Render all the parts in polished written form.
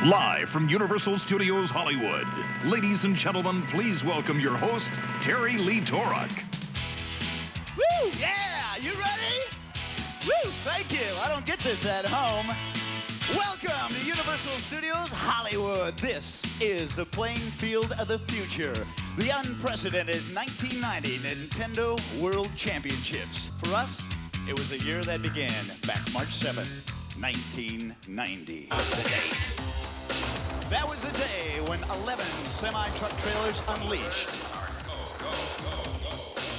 Live from Universal Studios Hollywood, ladies and gentlemen, please welcome your host, Terry Lee Torok. Woo! Yeah! You ready? Woo! Thank you. I don't get this at home. Welcome to Universal Studios Hollywood. This is the playing field of the future. The unprecedented 1990 Nintendo World Championships. For us, it was a year that began back March 7th, 1990. The date. That was the day when 11 semi-truck trailers unleashed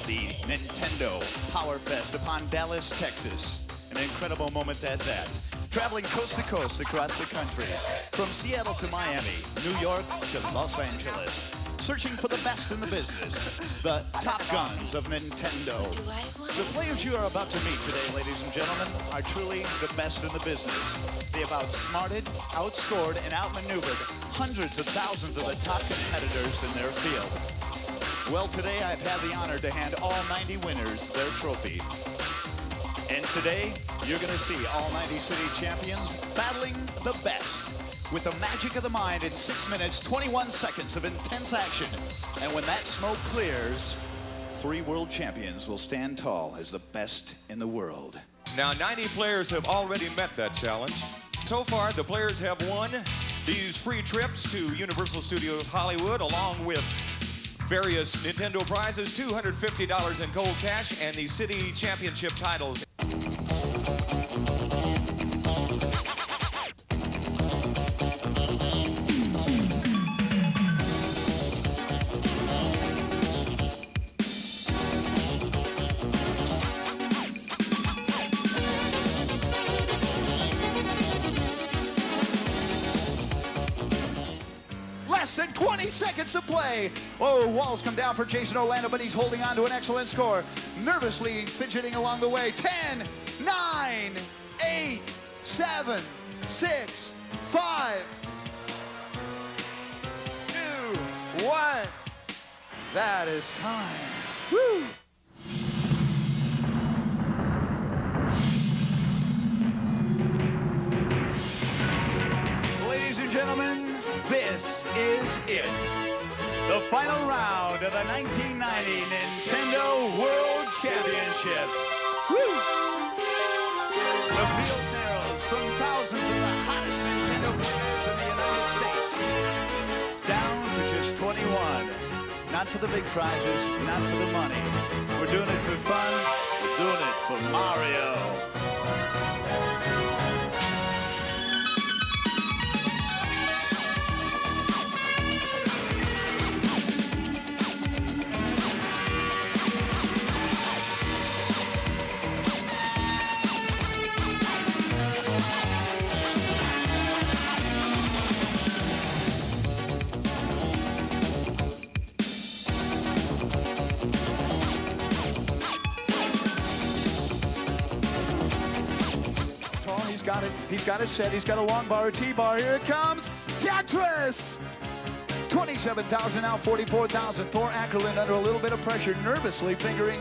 the Nintendo Power Fest upon Dallas, Texas. An incredible moment at that. Traveling coast to coast across the country, from Seattle to Miami, New York to Los Angeles. Searching for the best in the business, the top guns of Nintendo. The players you are about to meet today, ladies and gentlemen, are truly the best in the business. They have outsmarted, outscored, and outmaneuvered hundreds of thousands of the top competitors in their field. Well, today I've had the honor to hand all 90 winners their trophy. And today, you're going to see all 90 city champions battling the best with the magic of the mind in 6 minutes, 21 seconds of intense action. And when that smoke clears, 3 world champions will stand tall as the best in the world. Now, 90 players have already met that challenge. So far, the players have won these free trips to Universal Studios Hollywood, along with various Nintendo prizes, $250 in cold cash, and the city championship titles. Less than 20 seconds to play. Oh, walls come down for Jason Orlando, but he's holding on to an excellent score. Nervously fidgeting along the way. 10, 9, 8, 7, 6, 5, 2, 1. That is time. Woo! Ladies and gentlemen, this is it. The final round of the 1990 Nintendo World Championships. Woo! The field narrows from thousands of the hottest Nintendo players in the United States down to just 21. Not for the big prizes, not for the money. We're doing it for fun. We're doing it for Mario. He's got it set. He's got a long bar, a T-bar. Here it comes. Tetris! 27,000 now, 44,000. Thor Ackerlund under a little bit of pressure, nervously fingering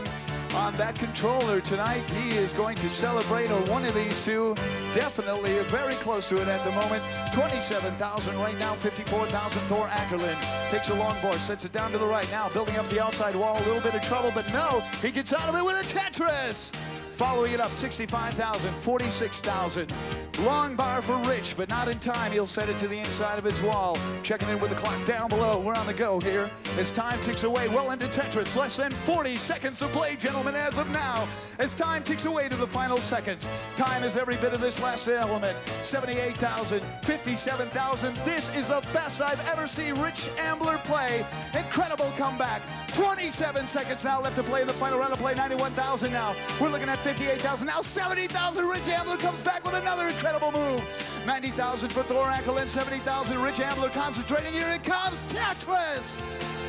on that controller tonight. He is going to celebrate, or one of these two. Definitely very close to it at the moment. 27,000 right now, 54,000. Thor Ackerlund takes a long bar, sets it down to the right. Now building up the outside wall, a little bit of trouble, but no, he gets out of it with a Tetris! Following it up, 65,000, 46,000. Long bar for Rich, but not in time. He'll set it to the inside of his wall. Checking in with the clock down below. We're on the go here as time ticks away well into Tetris. Less than 40 seconds to play, gentlemen, as of now. As time ticks away to the final seconds. Time is every bit of this last element. 78,000, 57,000. This is the best I've ever seen Rich Ambler play. Incredible comeback. 27 seconds now left to play in the final round of play. 91,000 now. We're looking at 58,000. Now 70,000. Rich Ambler comes back with another incredible move. 90,000 for Thor Ackerlund. 70,000. Rich Ambler concentrating. Here it comes. Tetris.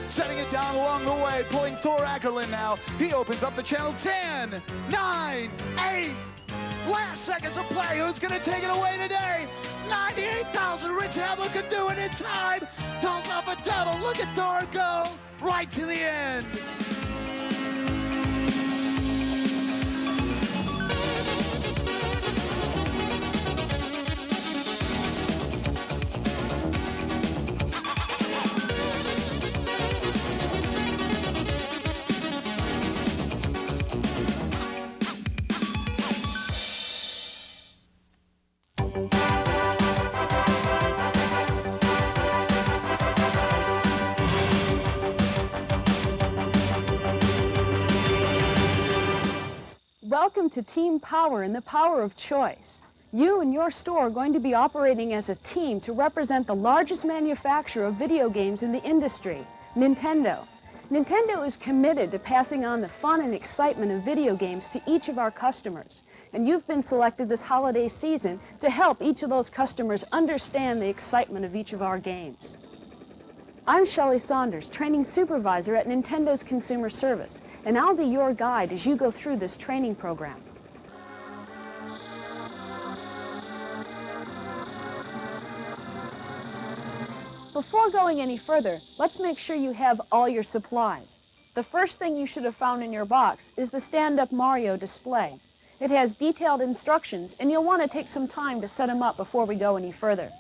Setting it down along the way. Pulling Thor Ackerlund now. He opens up the channel. 10, 9, 8. Last seconds of play. Who's going to take it away today? 98,000. Rich Ambler could do it in time. Toss off a double. Look at Thor go right to the end. to team power and the power of choice. You and your store are going to be operating as a team to represent the largest manufacturer of video games in the industry, Nintendo. Nintendo is committed to passing on the fun and excitement of video games to each of our customers, and you've been selected this holiday season to help each of those customers understand the excitement of each of our games. I'm Shelley Saunders, training supervisor at Nintendo's Consumer Service, and I'll be your guide as you go through this training program. Before going any further, let's make sure you have all your supplies. The first thing you should have found in your box is the stand-up Mario display. It has detailed instructions, and you'll want to take some time to set them up before we go any further.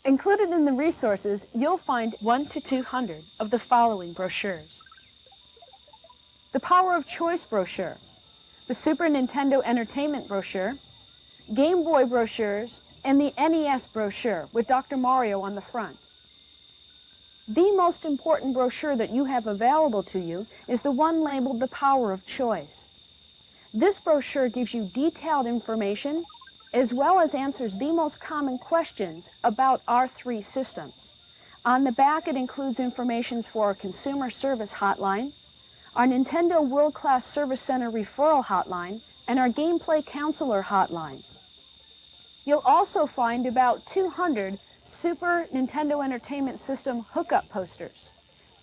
Included in the resources, you'll find 1 to 200 of the following brochures. The Power of Choice brochure, the Super Nintendo Entertainment brochure, Game Boy brochures, and the NES brochure with Dr. Mario on the front. The most important brochure that you have available to you is the one labeled The Power of Choice. This brochure gives you detailed information as well as answers the most common questions about our three systems. On the back, it includes information for our Consumer Service Hotline, our Nintendo World Class Service Center Referral Hotline, and our Gameplay Counselor Hotline. You'll also find about 200 Super Nintendo Entertainment System hookup posters,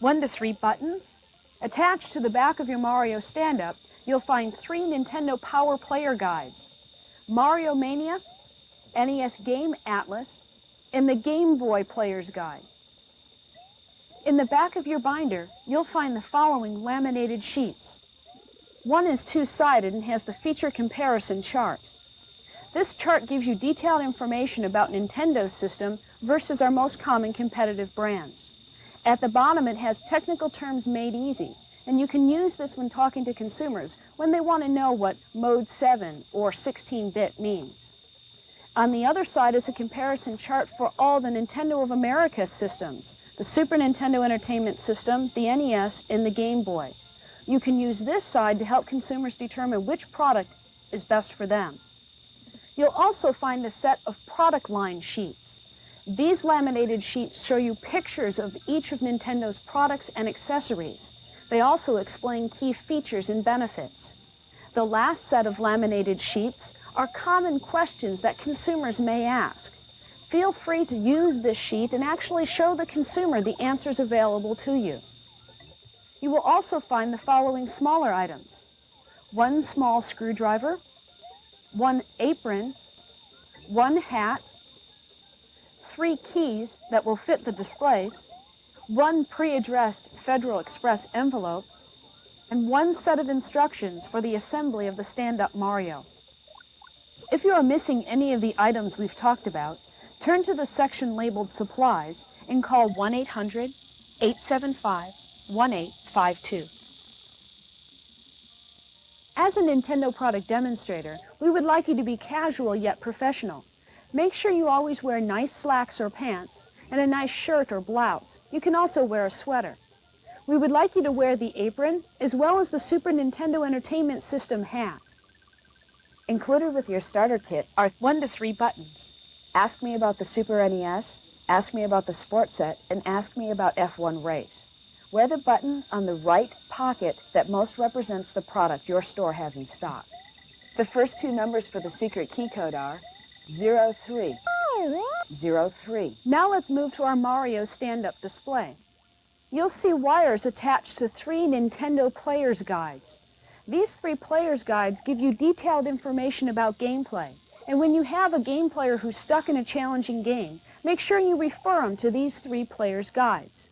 1 to 3 buttons. Attached to the back of your Mario stand-up, you'll find 3 Nintendo Power Player Guides, Mario Mania, NES Game Atlas, and the Game Boy Player's Guide. In the back of your binder, you'll find the following laminated sheets. One is two-sided and has the feature comparison chart. This chart gives you detailed information about Nintendo's system versus our most common competitive brands. At the bottom, it has technical terms made easy, and you can use this when talking to consumers when they want to know what Mode 7 or 16-bit means. On the other side is a comparison chart for all the Nintendo of America systems, the Super Nintendo Entertainment System, the NES, and the Game Boy. You can use this side to help consumers determine which product is best for them. You'll also find a set of product line sheets. These laminated sheets show you pictures of each of Nintendo's products and accessories. They also explain key features and benefits. The last set of laminated sheets are common questions that consumers may ask. Feel free to use this sheet and actually show the consumer the answers available to you. You will also find the following smaller items: 1 small screwdriver, 1 apron, 1 hat, 3 keys that will fit the displays, 1 pre-addressed Federal Express envelope, and 1 set of instructions for the assembly of the stand-up Mario. If you are missing any of the items we've talked about, turn to the section labeled Supplies and call 1-800-875-1852. As a Nintendo product demonstrator, we would like you to be casual yet professional. Make sure you always wear nice slacks or pants and a nice shirt or blouse. You can also wear a sweater. We would like you to wear the apron as well as the Super Nintendo Entertainment System hat. Included with your starter kit are 1 to 3 buttons. Ask me about the Super NES, ask me about the Sport Set, and ask me about F1 Race. Wear the button on the right pocket that most represents the product your store has in stock. The first 2 numbers for the secret key code are 03. 03. Now let's move to our Mario stand-up display. You'll see wires attached to 3 Nintendo Player's Guides. These 3 Player's Guides give you detailed information about gameplay. And when you have a game player who's stuck in a challenging game, make sure you refer them to these 3 Player's Guides.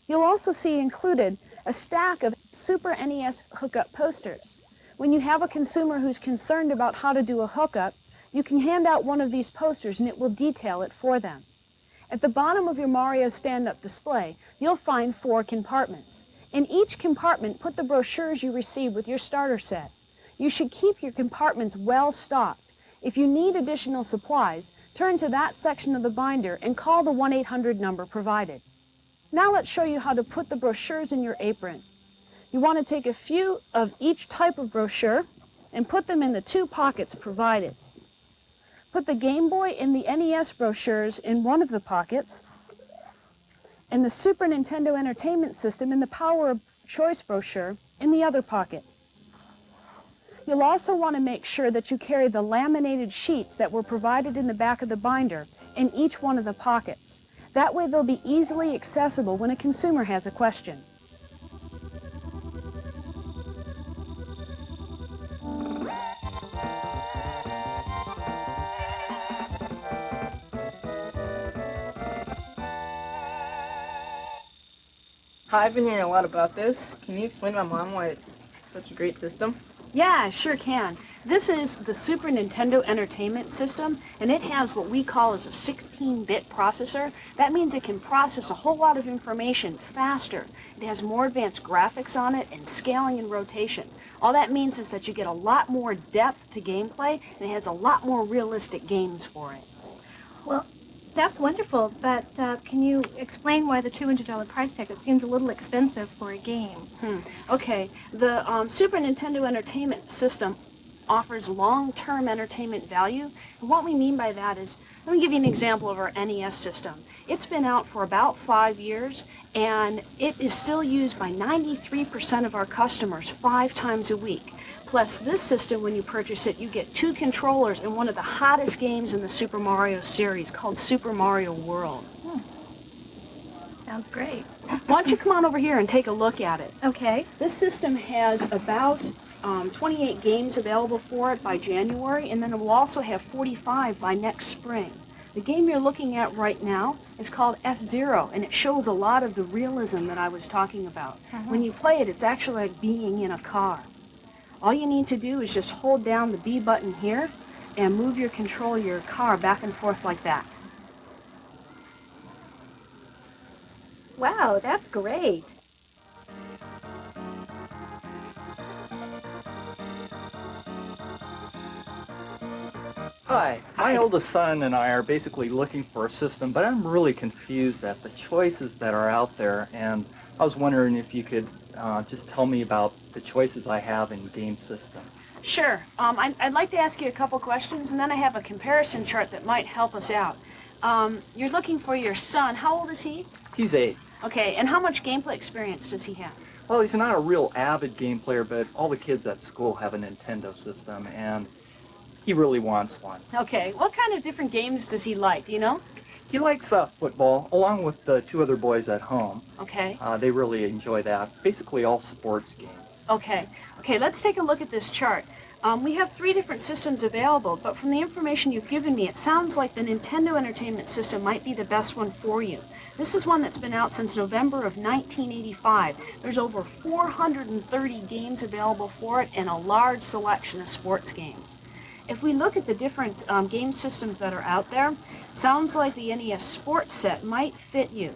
You'll also see included a stack of Super NES hookup posters. When you have a consumer who's concerned about how to do a hookup, you can hand out one of these posters and it will detail it for them. At the bottom of your Mario stand-up display, you'll find 4 compartments. In each compartment, put the brochures you receive with your starter set. You should keep your compartments well stocked. If you need additional supplies, turn to that section of the binder and call the 1-800 number provided. Now let's show you how to put the brochures in your apron. You want to take a few of each type of brochure and put them in the 2 pockets provided. Put the Game Boy and the NES brochures in one of the pockets, and the Super Nintendo Entertainment System and the Power of Choice brochure in the other pocket. You'll also want to make sure that you carry the laminated sheets that were provided in the back of the binder in each one of the pockets. That way they'll be easily accessible when a consumer has a question. Hi, I've been hearing a lot about this. Can you explain to my mom why it's such a great system? Yeah, I sure can. This is the Super Nintendo Entertainment System, and it has what we call as a 16-bit processor. That means it can process a whole lot of information faster. It has more advanced graphics on it and scaling and rotation. All that means is that you get a lot more depth to gameplay, and it has a lot more realistic games for it. Well, that's wonderful, but can you explain why the $200 price tag? It seems a little expensive for a game. Okay, the Super Nintendo Entertainment System offers long-term entertainment value. And what we mean by that is, let me give you an example of our NES system. It's been out for about 5 years, and it is still used by 93% of our customers 5 times a week. Plus, this system, when you purchase it, you get 2 controllers and one of the hottest games in the Super Mario series called Super Mario World. Sounds great. Why don't you come on over here and take a look at it? Okay. This system has about 28 games available for it by January, and then it will also have 45 by next spring. The game you're looking at right now is called F-Zero, and it shows a lot of the realism that I was talking about. When you play it, it's actually like being in a car. All you need to do is just hold down the B button here and move your your car back and forth like that. Wow, that's great. Hi, my oldest son and I are basically looking for a system, but I'm really confused at the choices that are out there, and I was wondering if you could just tell me about the choices I have in game system. Sure. I'd like to ask you a couple questions, and then I have a comparison chart that might help us out. You're looking for your son. How old is he? He's 8. Okay, and how much gameplay experience does he have? Well, he's not a real avid game player, but all the kids at school have a Nintendo system, and he really wants one. Okay, what kind of different games does he like, do you know? He likes football, along with the 2 other boys at home. Okay. They really enjoy that. Basically all sports games. Okay, let's take a look at this chart. We have 3 different systems available, but from the information you've given me, it sounds like the Nintendo Entertainment System might be the best one for you. This is one that's been out since November of 1985. There's over 430 games available for it and a large selection of sports games. If we look at the different game systems that are out there, sounds like the NES Sports Set might fit you.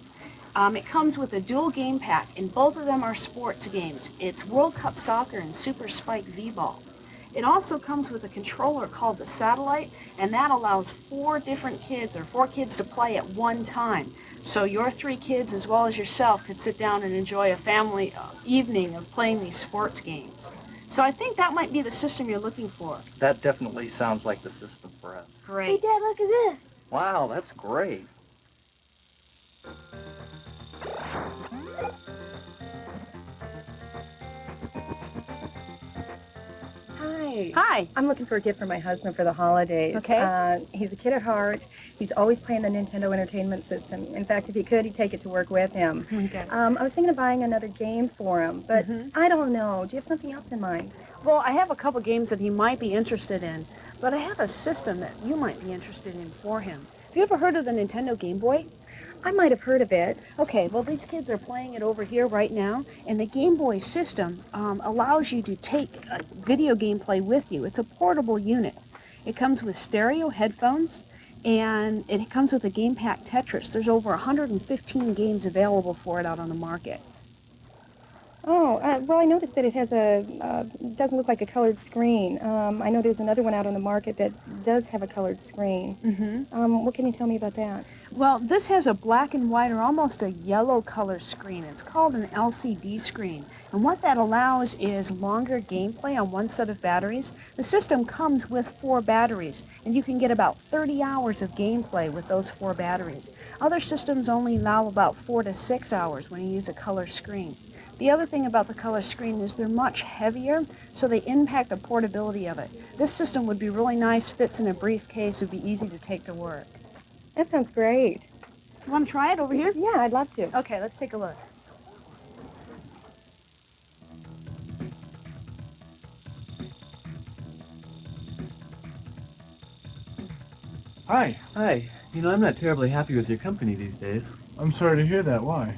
It comes with a dual game pack, and both of them are sports games. It's World Cup Soccer and Super Spike V-Ball. It also comes with a controller called the Satellite, and that allows 4 different kids, or 4 kids to play at one time. So your 3 kids, as well as yourself, could sit down and enjoy a family evening of playing these sports games. So I think that might be the system you're looking for. That definitely sounds like the system for us. Great. Hey, Dad, look at this. Wow, that's great. Hi. Hi. I'm looking for a gift for my husband for the holidays. Okay. He's a kid at heart. He's always playing the Nintendo Entertainment System. In fact, if he could, he'd take it to work with him. Okay. I was thinking of buying another game for him, but I don't know. Do you have something else in mind? Well, I have a couple games that he might be interested in, but I have a system that you might be interested in for him. Have you ever heard of the Nintendo Game Boy? I might have heard of it. Okay, well, these kids are playing it over here right now, and the Game Boy system allows you to take video gameplay with you. It's a portable unit. It comes with stereo headphones, and it comes with a game pack Tetris. There's over 115 games available for it out on the market. Oh, well, I noticed that it has doesn't look like a colored screen. I know there's another one out on the market that does have a colored screen. What can you tell me about that? Well, this has a black and white or almost a yellow color screen. It's called an LCD screen. And what that allows is longer gameplay on one set of batteries. The system comes with 4 batteries, and you can get about 30 hours of gameplay with those 4 batteries. Other systems only allow about 4 to 6 hours when you use a color screen. The other thing about the color screen is they're much heavier, so they impact the portability of it. This system would be really nice, fits in a briefcase, would be easy to take to work. That sounds great. You want to try it over here? Yeah, I'd love to. Okay, let's take a look. Hi. Hi. You know, I'm not terribly happy with your company these days. I'm sorry to hear that. Why?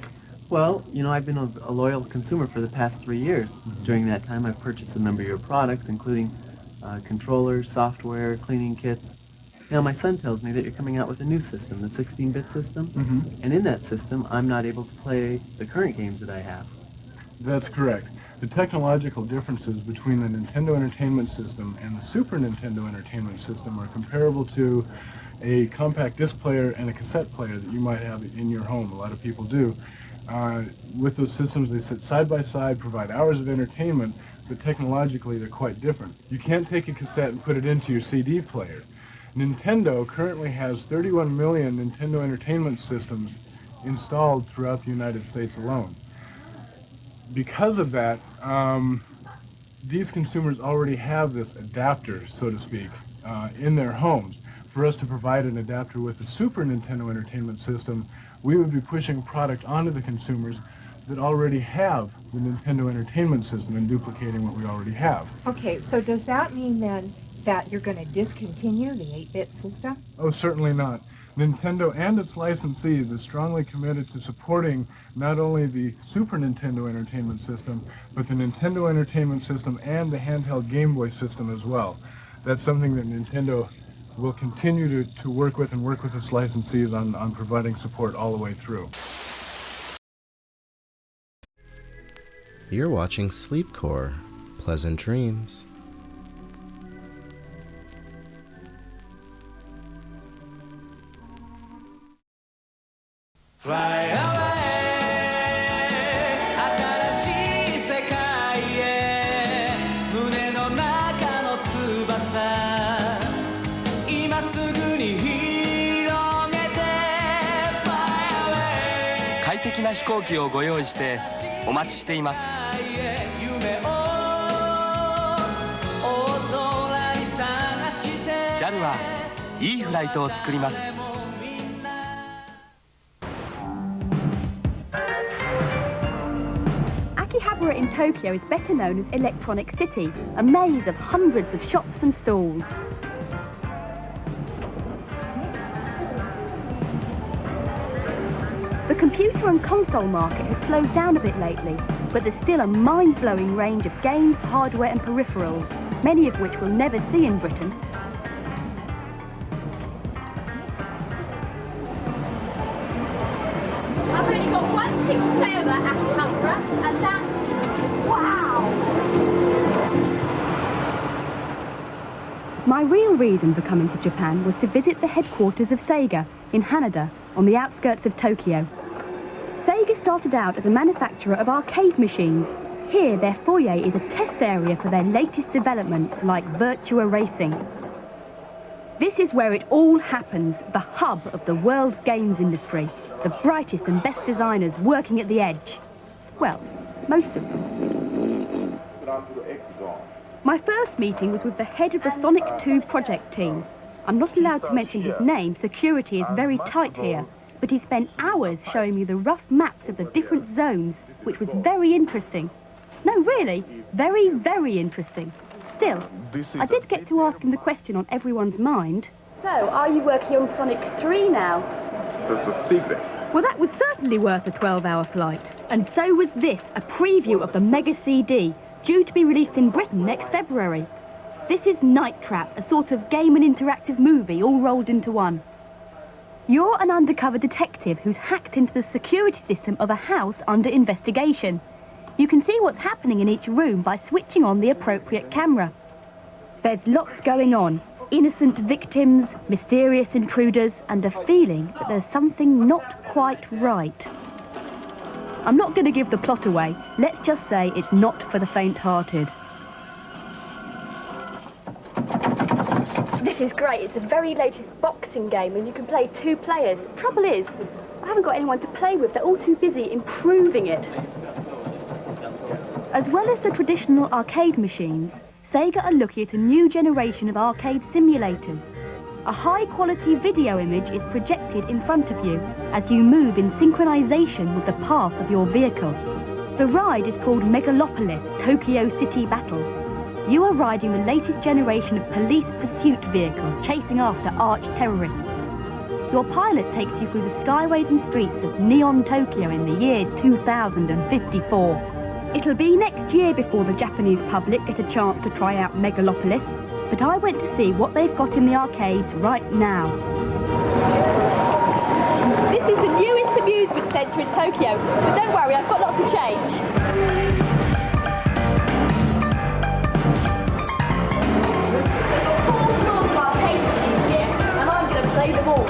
Well, you know, I've been a loyal consumer for the past 3 years. During that time, I've purchased a number of your products, including controllers, software, cleaning kits. Now, my son tells me that you're coming out with a new system, the 16-bit system, and in that system, I'm not able to play the current games that I have. That's correct. The technological differences between the Nintendo Entertainment System and the Super Nintendo Entertainment System are comparable to a compact disc player and a cassette player that you might have in your home. A lot of people do. With those systems, they sit side by side, provide hours of entertainment, but technologically they're quite different. You can't take a cassette and put it into your CD player. Nintendo currently has 31 million Nintendo Entertainment Systems installed throughout the United States alone. Because of that, these consumers already have this adapter, so to speak, in their homes. For us to provide an adapter with the Super Nintendo Entertainment System, we would be pushing a product onto the consumers that already have the Nintendo Entertainment System and duplicating what we already have. Okay, so does that mean then that you're going to discontinue the 8-bit system? Oh, certainly not. Nintendo and its licensees is strongly committed to supporting not only the Super Nintendo Entertainment System, but the Nintendo Entertainment System and the handheld Game Boy system as well. That's something that Nintendo will continue to work with and work with its licensees on providing support all the way through. You're watching Sleepcore. Pleasant dreams. Fly away 新しい世界へ胸の中の翼今すぐに広げて Fly away 快適な飛行機をご用意してお待ちしています夢を大空に探して JAL はいいフライトを作ります Akihabara in Tokyo is better known as Electronic City, a maze of hundreds of shops and stalls. The computer and console market has slowed down a bit lately, but there's still a mind-blowing range of games, hardware and peripherals, many of which we'll never see in Britain. I've only got one thing to say about Akihabara, and that's wow! My real reason for coming to Japan was to visit the headquarters of Sega in Haneda, on the outskirts of Tokyo. Sega started out as a manufacturer of arcade machines. Here, their foyer is a test area for their latest developments like Virtua Racing. This is where it all happens, the hub of the world games industry. The brightest and best designers working at the edge. Well, most of them. My first meeting was with the head of the Sonic 2 project team. I'm not allowed to mention his name, security is very tight here, but he spent hours showing me the rough maps of the different zones, which was very interesting. No, really, very, very interesting. Still, I did get to ask him the question on everyone's mind. So, are you working on Sonic 3 now? It's a secret. Well, that was certainly worth a 12-hour flight. And so was this, a preview of the Mega CD, due to be released in Britain next February. This is Night Trap, a sort of game and interactive movie all rolled into one. You're an undercover detective who's hacked into the security system of a house under investigation. You can see what's happening in each room by switching on the appropriate camera. There's lots going on. Innocent victims, mysterious intruders, and a feeling that there's something not quite right. I'm not going to give the plot away. Let's just say it's not for the faint-hearted. This is great. It's the very latest boxing game and you can play 2 players. Trouble is, I haven't got anyone to play with. They're all too busy improving it. As well as the traditional arcade machines, Sega are looking at a new generation of arcade simulators. A high-quality video image is projected in front of you as you move in synchronization with the path of your vehicle. The ride is called Megalopolis Tokyo City Battle. You are riding the latest generation of police pursuit vehicle chasing after arch-terrorists. Your pilot takes you through the skyways and streets of Neon Tokyo in the year 2054. It'll be next year before the Japanese public get a chance to try out Megalopolis, but I went to see what they've got in the arcades right now. This is the newest amusement centre in Tokyo, but don't worry, I've got lots of change. Play them all.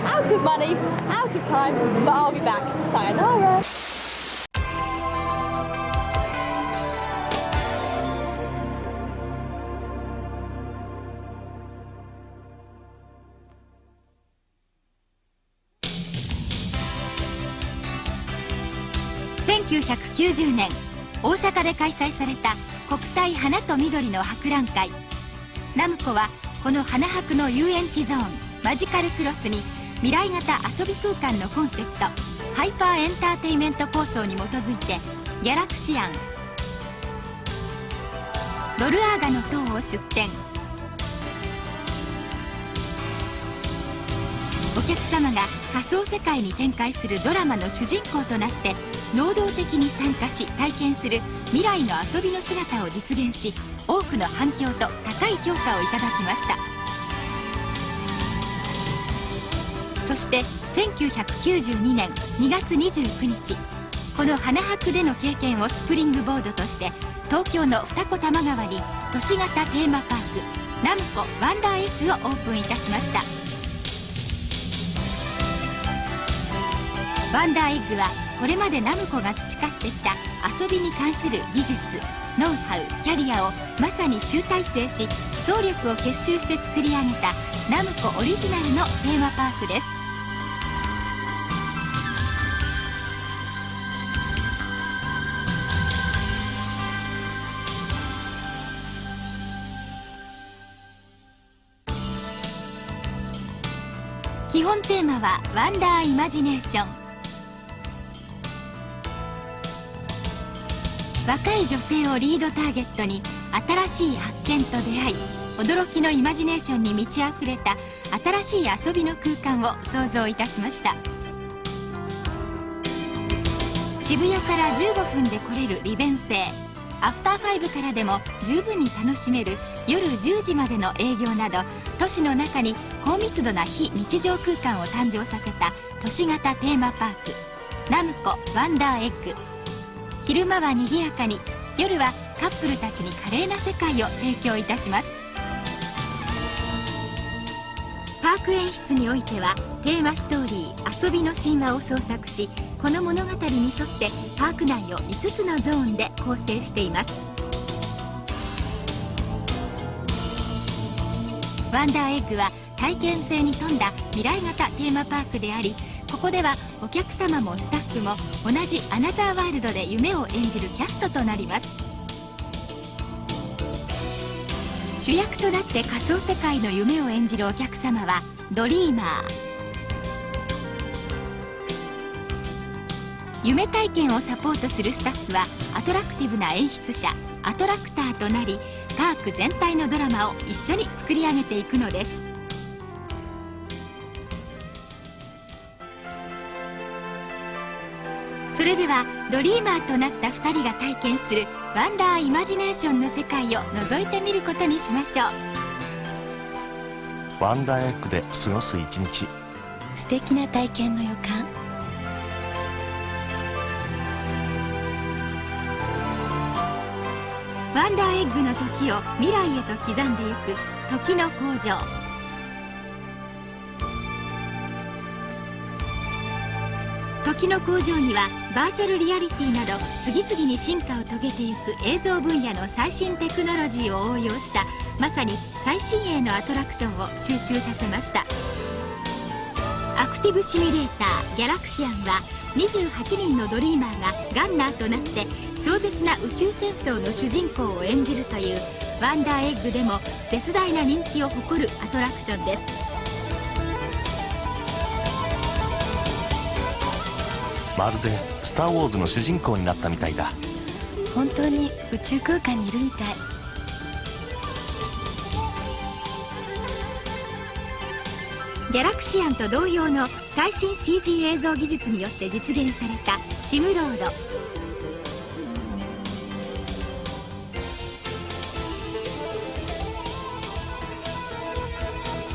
Out of money, out of time, but I'll be back. Sayonara.1990年大阪で開催された国際花と緑の博覧会。ナムコはこの花博の遊園地ゾーンマジカルクロスに未来型遊び空間のコンセプトハイパーエンターテイメント構想に基づいてギャラクシアンドルアーガの塔を出展。お客様が仮想世界に展開するドラマの主人公となって能動的に参加し体験する未来の遊びの姿を実現し、多くの反響と高い評価をいただきました。そして1992年2月29日この花博での経験をスプリングボードとして東京の二子玉川に都市型テーマパークナムコワンダーエッグをオープンいたしました。ワンダーエッグはこれまでナムコが培ってきた遊びに関する技術ノウハウキャリアをまさに集大成し総力を結集して作り上げたナムコオリジナルのテーマパークです。基本テーマはワンダーイマジネーション。若い女性をリードターゲットに新しい発見と出会い驚きのイマジネーションに満ち溢れた新しい遊びの空間を想像いたしました。渋谷から15分で来れる利便性アフターファイブからでも十分に楽しめる夜10時までの営業など都市の中に高密度な非日常空間を誕生させた都市型テーマパークナムコワンダーエッグ。昼間は賑やかに夜はカップルたちに華麗な世界を提供いたします。パーク演出においてはテーマストーリー遊びの神話を創作しこの物語に沿ってパーク内を5つのゾーンで構成しています。ワンダーエッグは体験性に富んだ未来型テーマパークでありここではお客様もスタッフも同じアナザーワールドで夢を演じるキャストとなります。主役となって仮想世界の夢を演じるお客様はドリーマー。夢体験をサポートするスタッフはアトラクティブな演出者アトラクターとなりパーク全体のドラマを一緒に作り上げていくのです。それではドリーマーとなった2人が体験するワンダーイマジネーションの世界を覗いてみることにしましょう。ワンダーエッグで過ごす一日素敵な体験の予感。ワンダーエッグの時を未来へと刻んでゆく時の工場。時の工場にはバーチャルリアリティなど次々に進化を遂げていく映像分野の最新テクノロジーを応用したまさに最新鋭のアトラクションを集中させました。アクティブシミュレーターギャラクシアンは28人のドリーマーがガンナーとなって壮絶な宇宙戦争の主人公を演じるというワンダーエッグでも絶大な人気を誇るアトラクションです。まるでスター・ウォーズの主人公になったみたいだ。本当に宇宙空間にいるみたい。ギャラクシアンと同様の最新 CG 映像技術によって実現されたシムロード。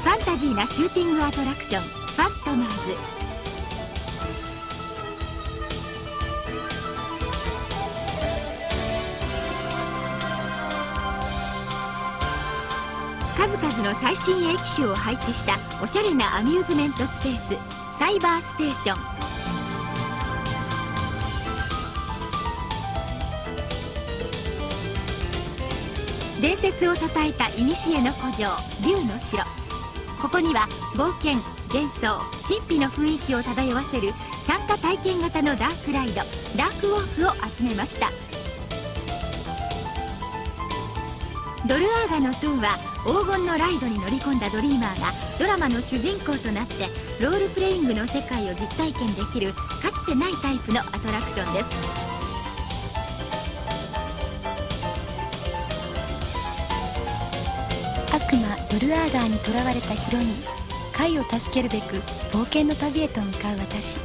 ファンタジーなシューティングアトラクションファントマーズ。数々の最新鋭機種を配置したおしゃれなアミューズメントスペースサイバーステーション。伝説をたたえた古の古城竜の城。ここには冒険幻想神秘の雰囲気を漂わせる参加体験型のダークライドダークウォークを集めました。ドルアーガの塔は黄金のライドに乗り込んだドリーマーがドラマの主人公となってロールプレイングの世界を実体験できるかつてないタイプのアトラクションです。悪魔ドルアーガーに囚われたヒロインカイを助けるべく冒険の旅へと向かう私。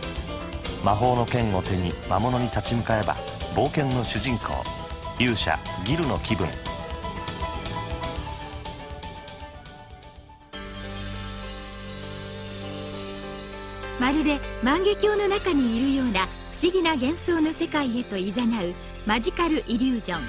魔法の剣を手に魔物に立ち向かえば冒険の主人公勇者ギルの気分。まるで万華鏡の中にいるような不思議な幻想の世界へと誘うマジカルイリュージョン。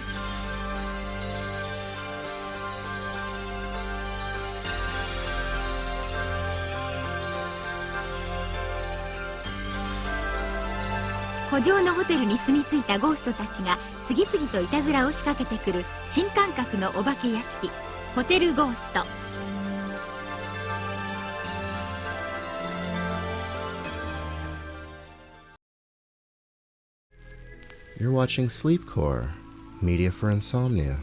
古城のホテルに住み着いたゴーストたちが次々といたずらを仕掛けてくる新感覚のお化け屋敷ホテルゴースト。You're watching Sleepcore, media for insomnia.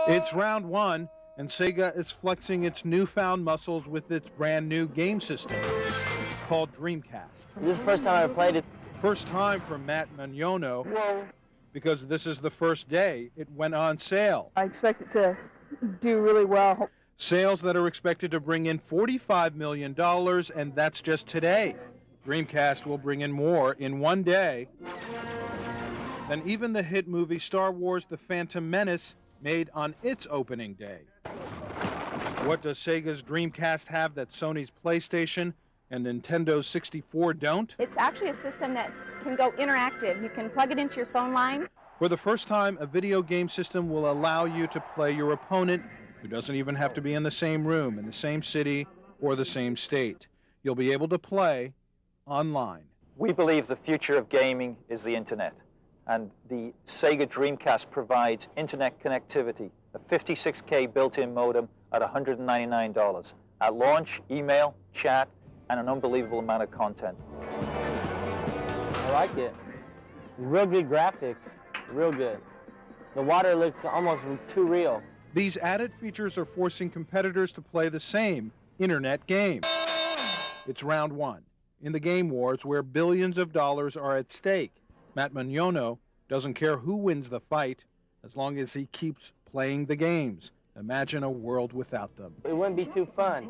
It's round one, and Sega is flexing its newfound muscles with its brand new game system called Dreamcast. This is the first time I ever played it. First time for Matt Mignogno, because this is the first day it went on sale. I expect it to do really well. Sales that are expected to bring in $45 million, and that's just today. Dreamcast will bring in more in one day than even the hit movie Star Wars: The Phantom Menace made on its opening day. What does Sega's Dreamcast have that Sony's PlayStation and Nintendo's 64 don't? It's actually a system that can go interactive. You can plug it into your phone line. For the first time, a video game system will allow you to play your opponent who doesn't even have to be in the same room, in the same city, or the same state. You'll be able to play online. We believe the future of gaming is the internet, and the Sega Dreamcast provides internet connectivity, a 56K built-in modem at $199. At launch, email, chat, and an unbelievable amount of content. I like it. Real good graphics, real good. The water looks almost too real. These added features are forcing competitors to play the same internet game. It's round one in the game wars where billions of dollars are at stake. Matt Mignogno doesn't care who wins the fight as long as he keeps playing the games. Imagine a world without them. It wouldn't be too fun.